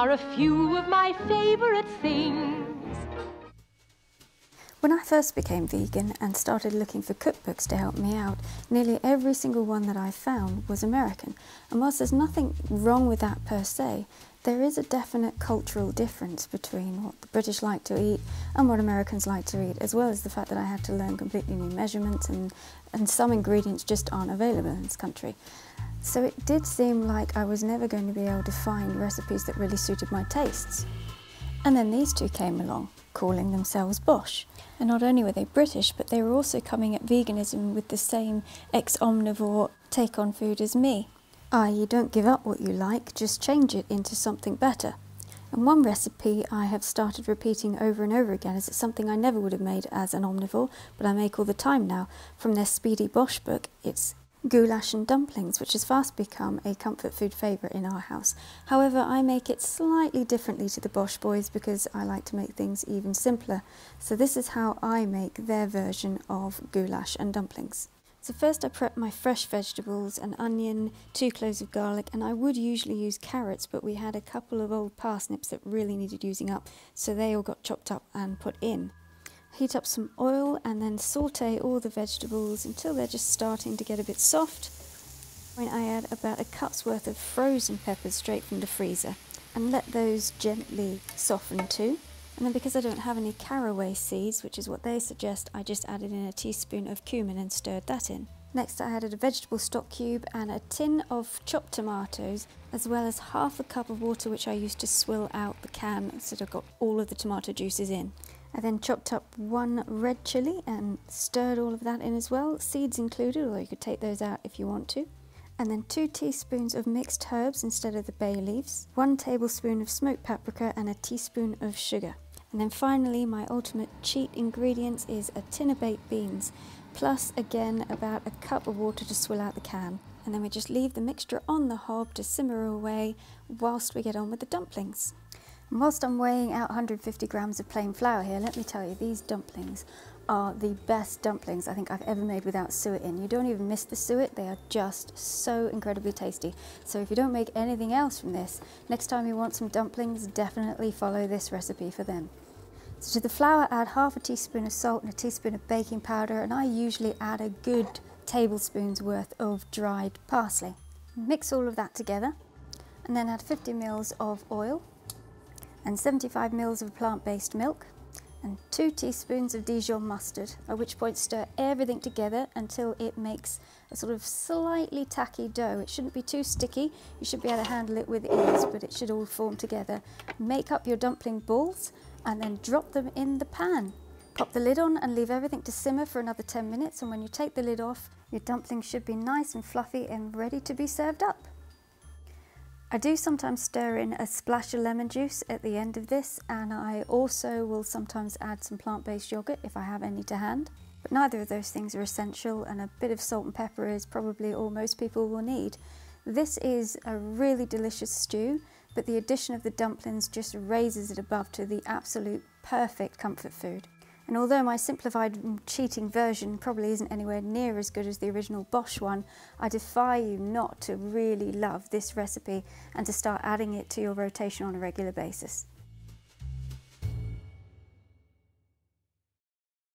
are a few of my favourite things. When I first became vegan and started looking for cookbooks to help me out, nearly every single one that I found was American. And whilst there's nothing wrong with that per se, there is a definite cultural difference between what the British like to eat and what Americans like to eat, as well as the fact that I had to learn completely new measurements and some ingredients just aren't available in this country. So it did seem like I was never going to be able to find recipes that really suited my tastes. And then these two came along, calling themselves Bosh. And not only were they British, but they were also coming at veganism with the same ex-omnivore take on food as me. You don't give up what you like, just change it into something better. And one recipe I have started repeating over and over again, as it's something I never would have made as an omnivore, but I make all the time now, from their Speedy Bosh book. It's Goulash Dumplings, which has fast become a comfort food favourite in our house. However, I make it slightly differently to the Bosh boys because I like to make things even simpler. So this is how I make their version of Goulash and Dumplings. So first I prep my fresh vegetables, an onion, 2 cloves of garlic, and I would usually use carrots, but we had a couple of old parsnips that really needed using up, so they all got chopped up and put in. Heat up some oil and then saute all the vegetables until they're just starting to get a bit soft. When I add about a cup's worth of frozen peppers straight from the freezer and let those gently soften too. And then because I don't have any caraway seeds, which is what they suggest, I just added in a teaspoon of cumin and stirred that in. Next I added a vegetable stock cube and a tin of chopped tomatoes, as well as half a cup of water which I used to swill out the can so that I got all of the tomato juices in. I then chopped up 1 red chilli and stirred all of that in as well, seeds included, although you could take those out if you want to. And then 2 teaspoons of mixed herbs instead of the bay leaves, 1 tablespoon of smoked paprika and a teaspoon of sugar. And then finally my ultimate cheat ingredients is a tin of baked beans, plus again about a cup of water to swill out the can. And then we just leave the mixture on the hob to simmer away whilst we get on with the dumplings. And whilst I'm weighing out 150 grams of plain flour here, let me tell you, these dumplings are the best dumplings I think I've ever made without suet in. You don't even miss the suet, they are just so incredibly tasty. So if you don't make anything else from this, next time you want some dumplings, definitely follow this recipe for them. So to the flour, add half a teaspoon of salt and a teaspoon of baking powder, and I usually add a good tablespoon's worth of dried parsley. Mix all of that together and then add 50 ml of oil and 75 ml of plant-based milk and 2 teaspoons of Dijon mustard, at which point stir everything together until it makes a sort of slightly tacky dough. It shouldn't be too sticky, you should be able to handle it with ease, but it should all form together. Make up your dumpling balls and then drop them in the pan. Pop the lid on and leave everything to simmer for another 10 minutes, and when you take the lid off, your dumplings should be nice and fluffy and ready to be served up. I do sometimes stir in a splash of lemon juice at the end of this, and I also will sometimes add some plant-based yogurt if I have any to hand. But neither of those things are essential, and a bit of salt and pepper is probably all most people will need. This is a really delicious stew, but the addition of the dumplings just raises it above to the absolute perfect comfort food. And although my simplified cheating version probably isn't anywhere near as good as the original Bosh one, I defy you not to really love this recipe and to start adding it to your rotation on a regular basis.